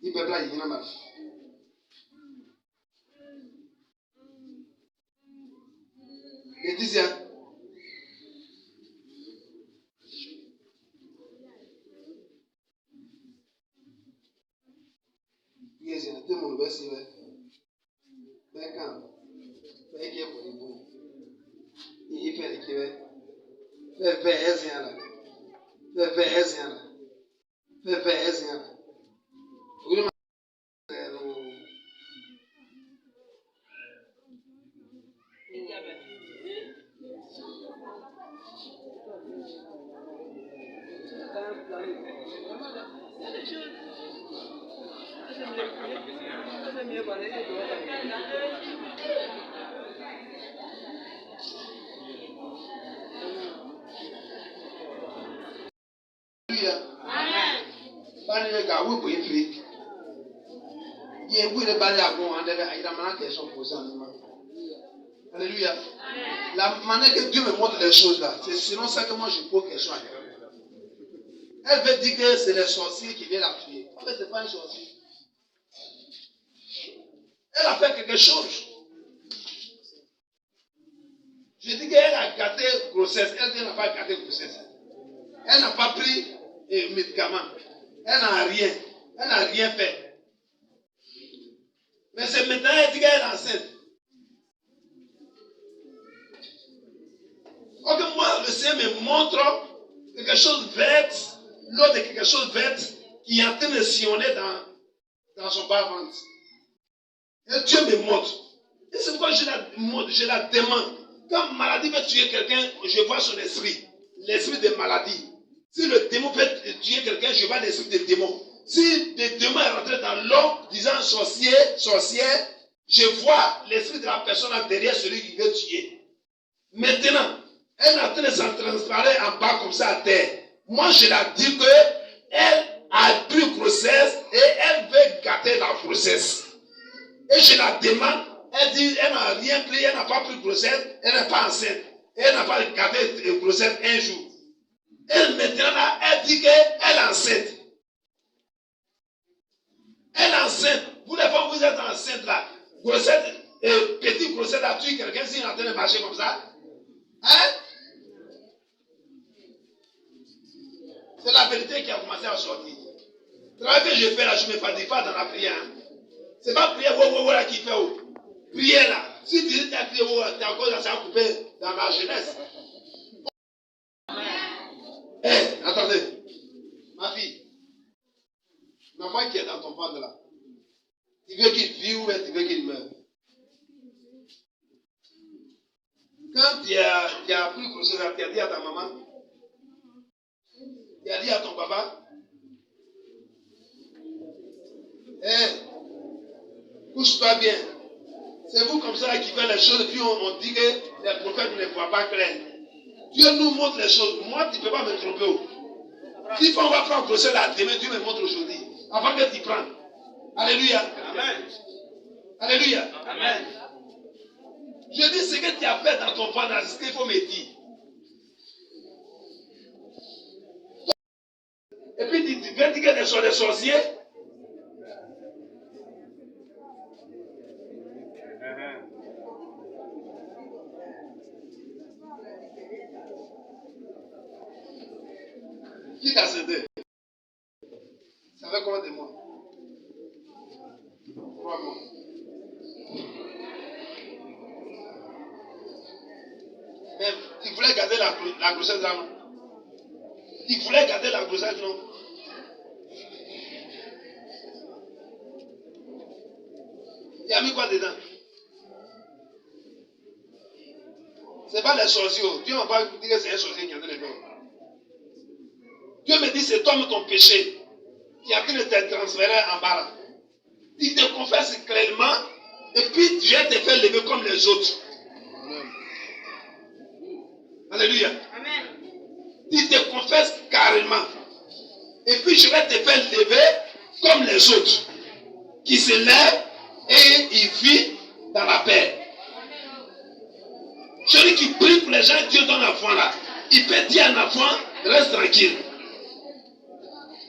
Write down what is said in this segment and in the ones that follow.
Il peut pas y aller mal. Le 10e. Yes, il y a un mon verset. Mais quand il y a pour les bons, il fait l'équivalent. Alléluia. La manière que Dieu me montre les choses là, c'est sinon ça que moi je pose quelque chose à quelqu'un. Elle veut dire que c'est les sorciers qui viennent la tuer. En fait, ce n'est pas un sorcier. Elle a fait quelque chose. Je dis qu'elle a gâté grossesse. Elle n'a pas gâté grossesse. Elle n'a pas pris médicaments. Elle n'a rien. Elle n'a rien fait. Mais c'est maintenant elle dit qu'elle est enceinte. Ok, moi, le Seigneur me montre quelque chose vert, l'eau de quelque chose vert qui est en train de sillonner dans son bas-ventre. Et Dieu me montre. Et c'est pourquoi je la demande. Quand maladie veut tuer quelqu'un, je vois son esprit. L'esprit de maladie. Si le démon veut tuer quelqu'un, je vois l'esprit de démon. Si le démon est rentré dans l'homme disant sorcier, sorcière, je vois l'esprit de la personne derrière celui qui veut tuer. Maintenant, elle est en train de s'en transparaître en bas comme ça à terre. Moi, je la dis qu'elle a pris grossesse et elle veut gâter la grossesse. Et je la demande, elle dit, elle n'a rien pris, elle n'a pas pris grossesse, elle n'est pas enceinte. Elle n'a pas gâté grossesse un jour. Elle maintenant là, elle dit qu'elle est enceinte. Elle est enceinte. Vous les femmes, vous êtes enceinte là. Grossesse, petite grossesse là, tu quelqu'un s'il est en train de marcher comme ça. Hein? C'est la vérité qui a commencé à sortir. Le travail que je fais là, je ne me fatigue pas dans la prière. Hein? Ce n'est pas prière là qui fait. Prière là. Si tu dis as crié, tu as encore ça coupé dans la jeunesse. Attendez. Ma fille. L'enfant qui est dans ton ventre là. Tu veux qu'il vive ou tu veux qu'il meure? Quand tu as pris grossesse, tu as dit à ta maman, tu as dit à ton papa, couche-toi bien. C'est vous comme ça qui faites les choses, puis on dit que les prophètes ne voient pas clair. Dieu nous montre les choses. Moi, tu ne peux pas me tromper. Si on va prendre grossesse là, demain, Dieu me montre aujourd'hui. Avant que tu prennes. Alléluia. Amen. Alléluia. Amen. Je dis ce que tu as fait dans ton ventre, c'est ce qu'il faut me dire. Et puis tu viens dire que sont des sorciers. Qui t'a cédé? Ça fait combien de mois? 3 mois. Mais tu voulais garder la grossesse là, non? Tu voulais garder la grossesse, non? Il a mis quoi dedans? Ce n'est pas les sorciers. Dieu n'a pas dit que c'est un sorcier qui a donné le nom. Dieu me dit c'est toi ton péché qui a en train de te transférer en bas. Il te confesse clairement et puis je vais te faire lever comme les autres. Amen. Alléluia. Amen. Il te confesse carrément. Et puis je vais te faire lever comme les autres. Qui se lèvent et il vit dans la paix. Celui qui prie pour les gens, Dieu donne un enfant là. Il peut dire à un enfant, reste tranquille.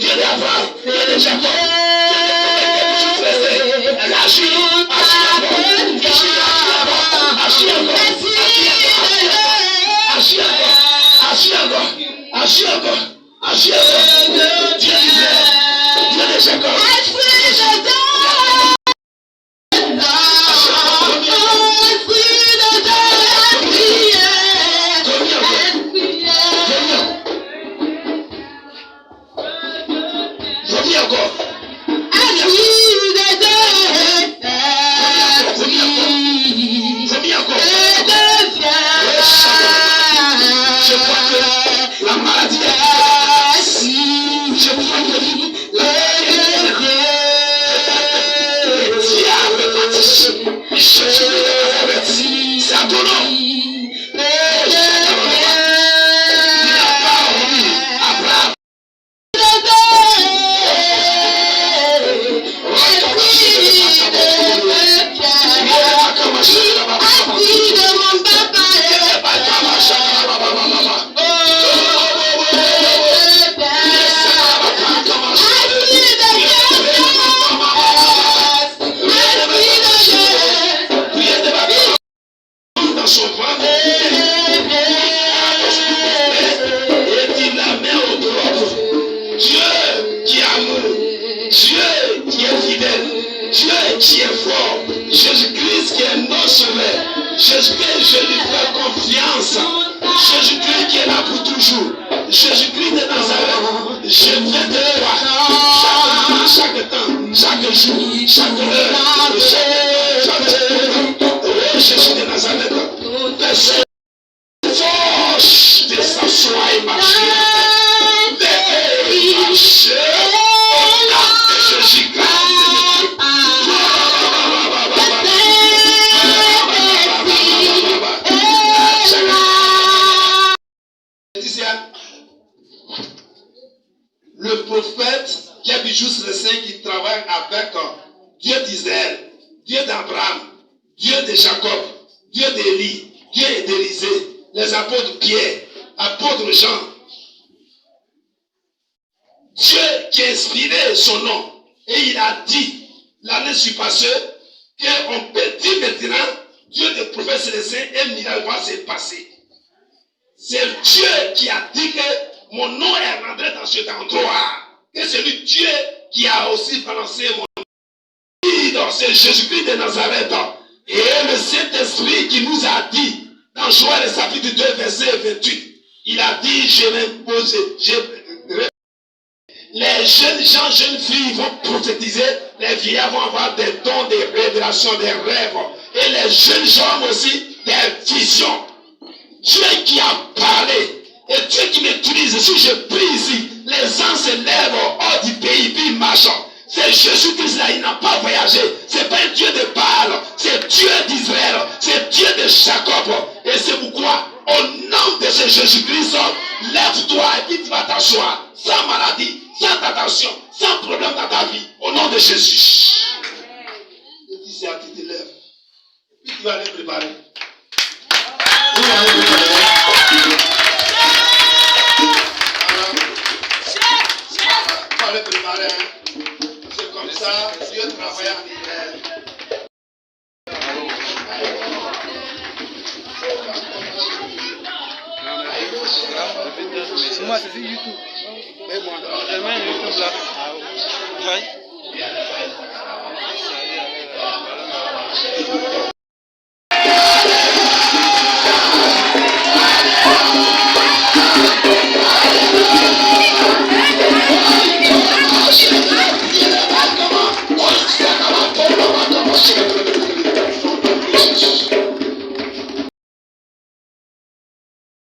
Dieu d'Abraham, Dieu de Jacob, agis encore, Dieu de Jacob. Jésus-Christ qui est notre sauveur, Jésus-Christ, je lui fais confiance, Jésus-Christ qui est là pour toujours, Jésus-Christ de Nazareth, je viens de toi, chaque temps, chaque jour, chaque heure, oh Jésus de Nazareth, laissez force de s'asseoir et marcher, marcher, au nom de Jésus-Christ. Le prophète qui a juste le Saint qui travaille avec Dieu d'Israël, Dieu d'Abraham, Dieu de Jacob, Dieu d'Élie, Dieu d'Élisée, les apôtres Pierre, apôtres Jean. Dieu qui a inspiré son nom et il a dit l'année surpassée qu'on peut dire maintenant Dieu de prophète célestin et le miracle va se passer. C'est Dieu qui a dit que mon nom est rentré dans cet endroit. Que c'est lui Dieu qui a aussi balancé mon nom. C'est Jésus-Christ de Nazareth. Et le Saint-Esprit qui nous a dit, dans Joël chapitre 2, verset 28, il a dit, je m'impose, les jeunes gens, jeunes filles vont prophétiser, les vieillards vont avoir des dons, des révélations, des rêves. Et les jeunes gens aussi, des visions. Dieu qui a parlé. Et Dieu qui m'utilise, si je prie ici, les ans se lèvent hors du pays, puis marchent. C'est Jésus-Christ là, il n'a pas voyagé. C'est pas un Dieu de Baal, c'est Dieu d'Israël, c'est Dieu de Jacob. Et c'est pourquoi, au nom de ce Jésus-Christ, lève-toi et puis tu vas t'asseoir, sans maladie, sans tentation, sans problème dans ta vie, au nom de Jésus. Et dis c'est à qui tu te lèves. Puis tu vas aller préparer. Préparer, hein. C'est comme ça, Dieu travaille en Israël. Moi, c'est sur YouTube. Mais moi, je mets YouTube là.